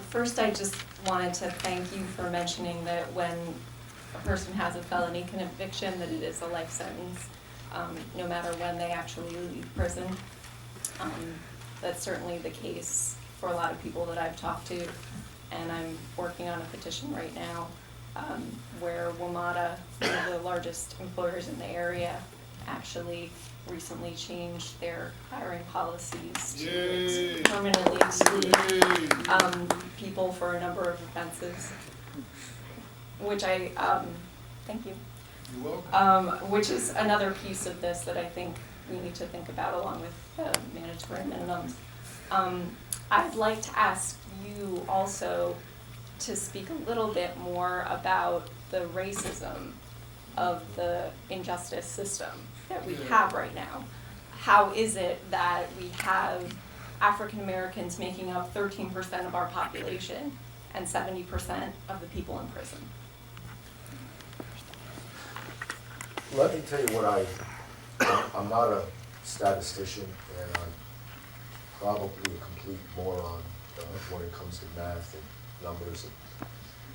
First, I just wanted to thank you for mentioning that when a person has a felony conviction, that it is a life sentence, no matter when they actually leave prison. That's certainly the case for a lot of people that I've talked to, and I'm working on a petition right now where WMATA, one of the largest employers in the area, actually recently changed their hiring policies to permanently exclude people for a number of offenses, which I, thank you. You're welcome. Which is another piece of this that I think we need to think about along with mandatory minimums. I'd like to ask you also to speak a little bit more about the racism of the injustice system that we have right now. How is it that we have African Americans making up 13% of our population and 70% of the people in prison? Let me tell you what I'm not a statistician, and I'm probably a complete moron when it comes to math and numbers.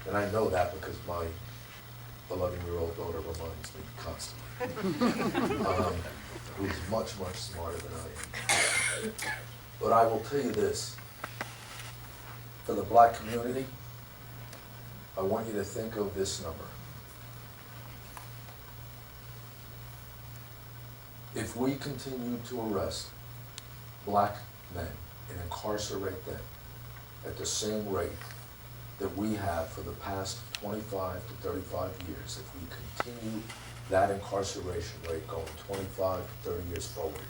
And I know that because my 11-year-old daughter reminds me constantly. Who's much, much smarter than I am. But I will tell you this. For the black community, I want you to think of this number. If we continue to arrest black men and incarcerate them at the same rate that we have for the past 25 to 35 years, if we continue that incarceration rate going 25 to 30 years forward,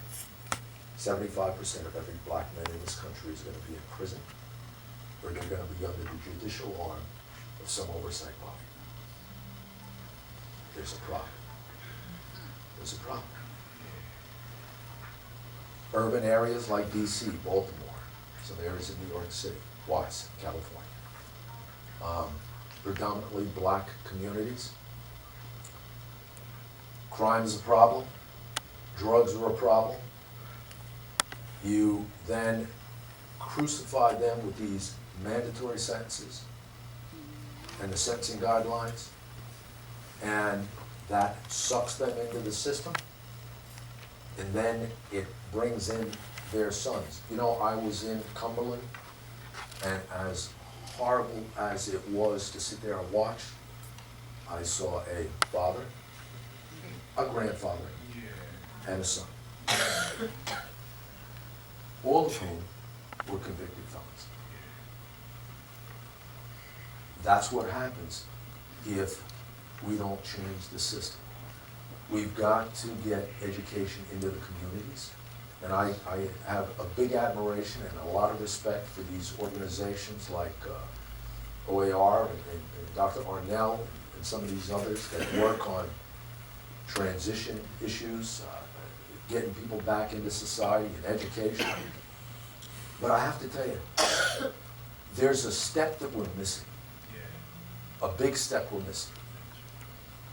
75% of every black man in this country is going to be in prison, or they're going to be under the judicial arm of some oversight body. There's a problem. There's a problem. Urban areas like DC, Baltimore, some areas in New York City, Watts, California, predominantly black communities. Crime is a problem, drugs are a problem. You then crucify them with these mandatory sentences and the sentencing guidelines, and that sucks them into the system, and then it brings in their sons. You know, I was in Cumberland, and as horrible as it was to sit there and watch, I saw a father, a grandfather, and a son, all of whom were convicted felons. That's what happens if we don't change the system. We've got to get education into the communities, and I have a big admiration and a lot of respect for these organizations like OAR and Dr. Arnell and some of these others that work on transition issues, getting people back into society and education. But I have to tell you, there's a step that we're missing, a big step we're missing.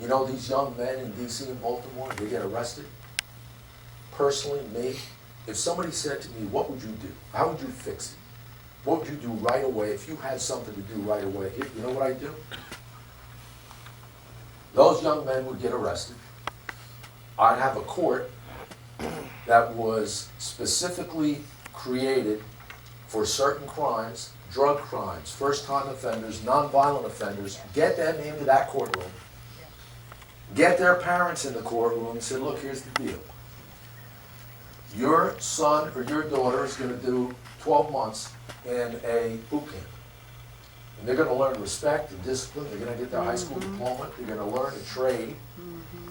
You know, these young men in DC and Baltimore, they get arrested. Personally, me, if somebody said to me, what would you do? How would you fix it? What would you do right away if you had something to do right away? You know what I'd do? Those young men would get arrested. I'd have a court that was specifically created for certain crimes, drug crimes, first-time offenders, nonviolent offenders, get them into that courtroom, get their parents in the courtroom and say, look, here's the deal. Your son or your daughter is going to do 12 months in a boot camp. And they're going to learn respect and discipline. They're going to get their high school diploma. They're going to learn a trade.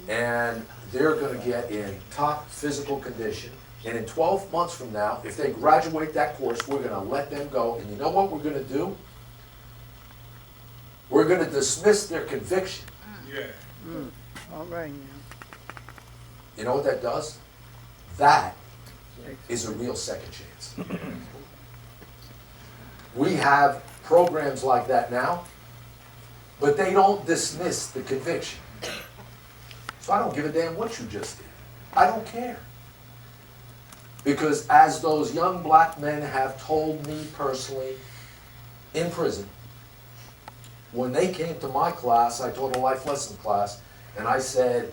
And they're going to get in top physical condition. And in 12 months from now, if they graduate that course, we're going to let them go. And you know what we're going to do? We're going to dismiss their conviction. Yeah. All right now. You know what that does? That is a real second chance. We have programs like that now, but they don't dismiss the conviction. So I don't give a damn what you just did. I don't care. Because as those young black men have told me personally, in prison, when they came to my class, I taught a life lesson class, and I said,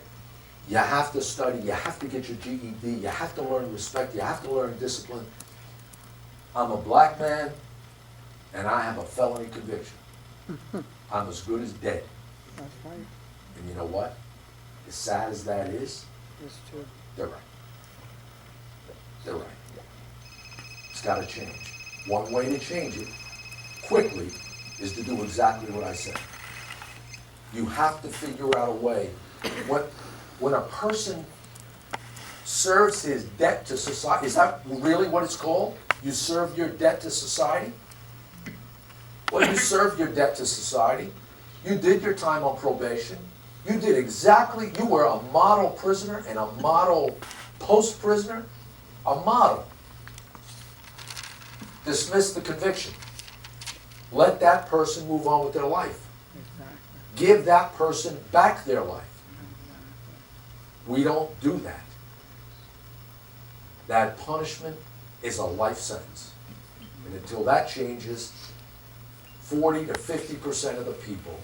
you have to study, you have to get your GED, you have to learn respect, you have to learn discipline. I'm a black man, and I have a felony conviction. I'm as good as dead. That's right. And you know what? As sad as that is, It's true. they're right. They're right. It's got to change. One way to change it quickly is to do exactly what I said. You have to figure out a way. When a person serves his debt to society, is that really what it's called? You serve your debt to society? Well, you served your debt to society. You did your time on probation. You did exactly, you were a model prisoner and a model post-prisoner. A model. Dismiss the conviction. Let that person move on with their life. Exactly. Give that person back their life. We don't do that. That punishment is a life sentence. And until that changes, 40 to 50% of the people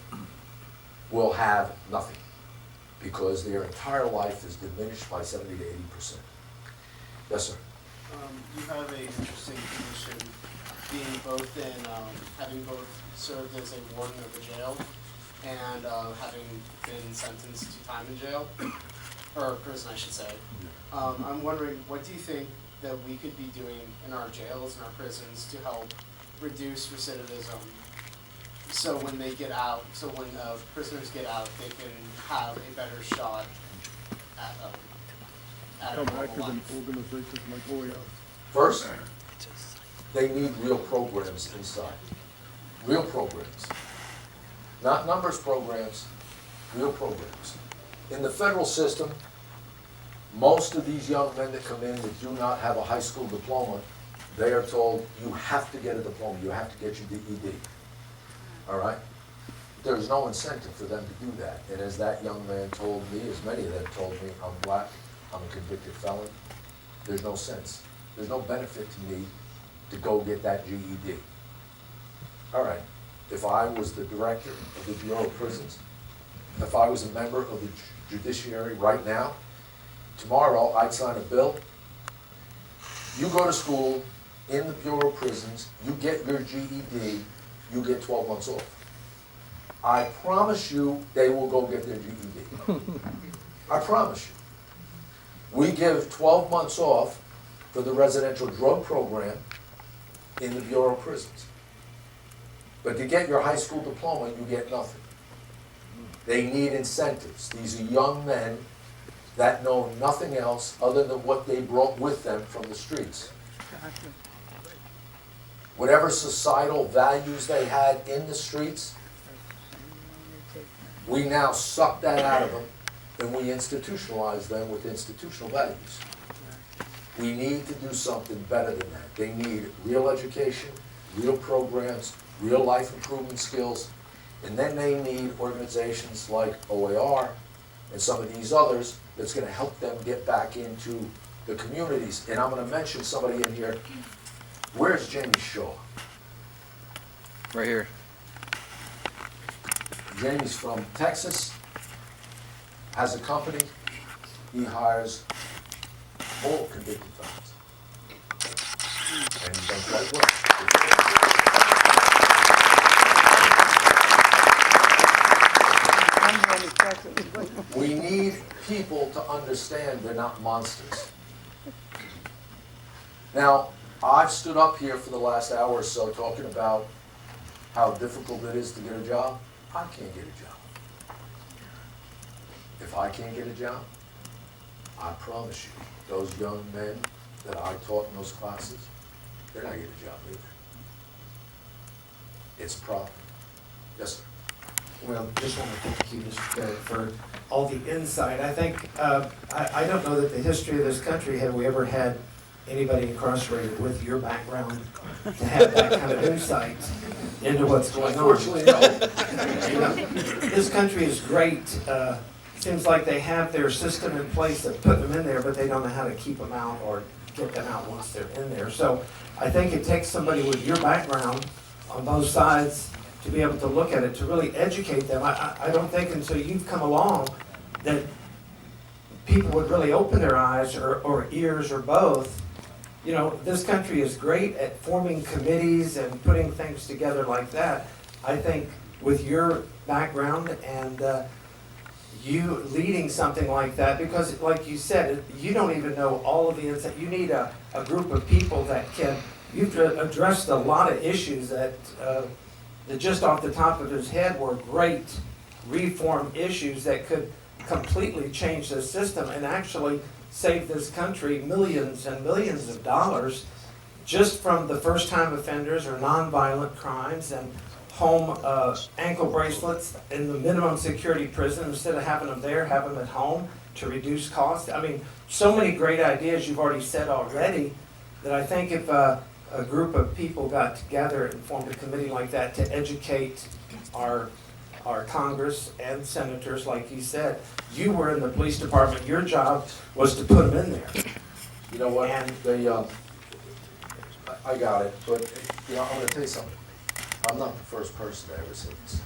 will have nothing because their entire life is diminished by 70 to 80%. Yes, sir. You have an interesting position, being both in, having both served as a warden of the jail and having been sentenced to time in jail, or prison, I should say. I'm wondering, what do you think that we could be doing in our jails and our prisons to help reduce recidivism? So when they get out, so when prisoners get out, they can have a better shot at a Come back normal to life. the organizations like OAR. First, they need real programs inside. Real programs. Not numbers programs, real programs. In the federal system, most of these young men that come in that do not have a high school diploma, they are told, you have to get a diploma, you have to get your DED. All right? There's no incentive for them to do that. And as that young man told me, as many of them told me, I'm black, I'm a convicted felon, there's no sense. There's no benefit to me to go get that GED. All right, if I was the director of the Bureau of Prisons, if I was a member of the judiciary right now, tomorrow I'd sign a bill. You go to school in the Bureau of Prisons, you get your GED, you get 12 months off. I promise you they will go get their GED. I promise you. We give 12 months off for the residential drug program in the Bureau of Prisons. But to get your high school diploma, you get nothing. They need incentives. These are young men that know nothing else other than what they brought with them from the streets. Exactly. Whatever societal values they had in the streets, we now suck that out of them and we institutionalize them with institutional values. We need to do something better than that. They need real education, real programs, real life improvement skills, and then they need organizations like OAR and some of these others that's going to help them get back into the communities. And I'm going to mention somebody in here. Where's Jamie Shaw? Right here. Jamie's from Texas, has a company. He hires all convicted felons. And he does great work. I'm really Texas. We need people to understand they're not monsters. Now, I've stood up here for the last hour or so talking about how difficult it is to get a job. I can't get a job. If I can't get a job, I promise you, those young men that I taught in those classes, they're not getting a job either. It's a problem. Yes, sir. Well, just want to thank you, Mr. Kerik, for all the insight. I think, I don't know that the history of this country, have we ever had anybody incarcerated with your background to have that kind of insight into what's going on. Unfortunately, no. You know, this country is great. Seems like they have their system in place that put them in there, but they don't know how to keep them out or get them out once they're in there. So I think it takes somebody with your background on both sides to be able to look at it, to really educate them. I don't think until you've come along that people would really open their eyes or ears or both. You know, this country is great at forming committees and putting things together like that. I think with your background and you leading something like that, because like you said, you don't even know all of the insight. You need a group of people that can, you've addressed a lot of issues that just off the top of his head were great reform issues that could completely change the system and actually save this country millions and millions of dollars just from the first-time offenders or nonviolent crimes and home ankle bracelets in the minimum security prison. Instead of having them there, have them at home to reduce costs. I mean, so many great ideas you've already said already that I think if a group of people got together and formed a committee like that to educate our Congress and senators, like you said, you were in the police department, your job was to put them in there. You know what, And- I got it, but, you know, I'm gonna tell you something. I'm not the first person to ever say this.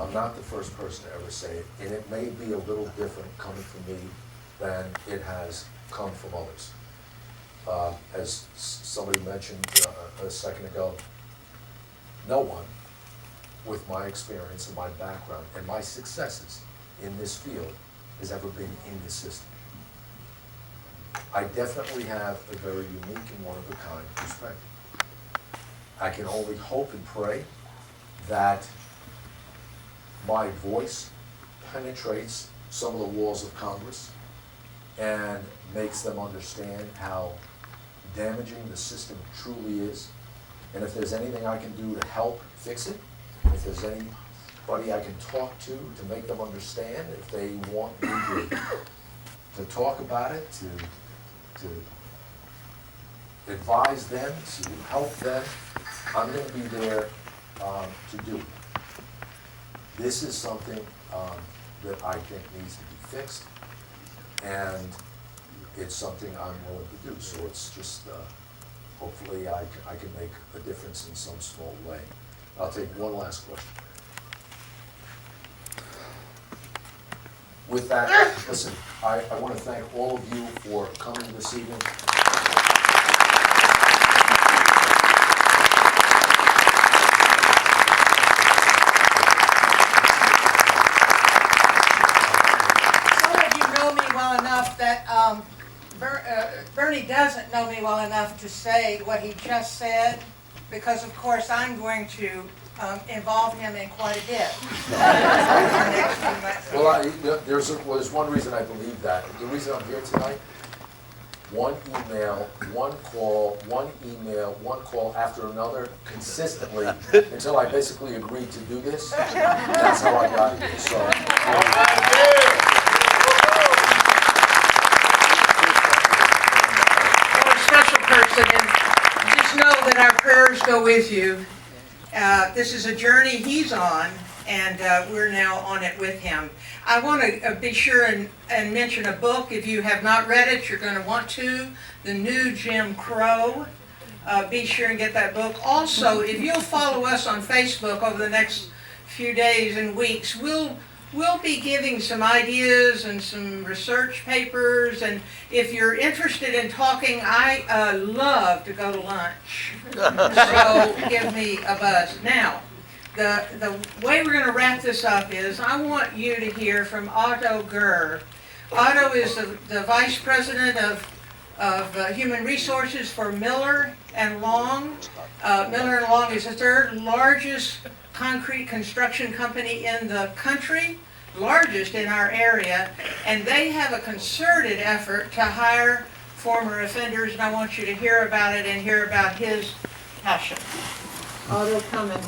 I'm not the first person to ever say it, and it may be a little different coming from me than it has come from others. As somebody mentioned a second ago, no one with my experience and my background and my successes in this field has ever been in the system. I definitely have a very unique and one-of-a-kind perspective. I can only hope and pray that my voice penetrates some of the walls of Congress and makes them understand how damaging the system truly is. And if there's anything I can do to help fix it, if there's anybody I can talk to make them understand, if they want me to talk about it, to advise them, to help them, I'm going to be there to do it. This is something that I think needs to be fixed, and it's something I'm willing to do. So it's just, hopefully I can make a difference in some small way. I'll take one last question. With that, listen, I want to thank all of you for coming this evening. Some of you know me well enough that Bernie doesn't know me well enough to say what he just said, because of course I'm going to involve him in quite a bit. Well, there's one reason I believe that. The reason I'm here tonight, one email, one call, one email, one call after another, consistently, until I basically agreed to do this. That's how I got here, so. You're a special person, and just know that our prayers go with you. This is a journey he's on, and we're now on it with him. I want to be sure and mention a book. If you have not read it, you're going to want to. The New Jim Crow. Be sure and get that book. Also, if you'll follow us on Facebook over the next few days and weeks, we'll be giving some ideas and some research papers. And if you're interested in talking, I love to go to lunch. So give me a buzz. Now, the way we're going to wrap this up is I want you to hear from Otto Gurr. Otto is the Vice President of Human Resources for Miller and Long. Miller and Long is the third largest concrete construction company in the country, largest in our area, and they have a concerted effort to hire former offenders, and I want you to hear about it and hear about his passion. Otto, come and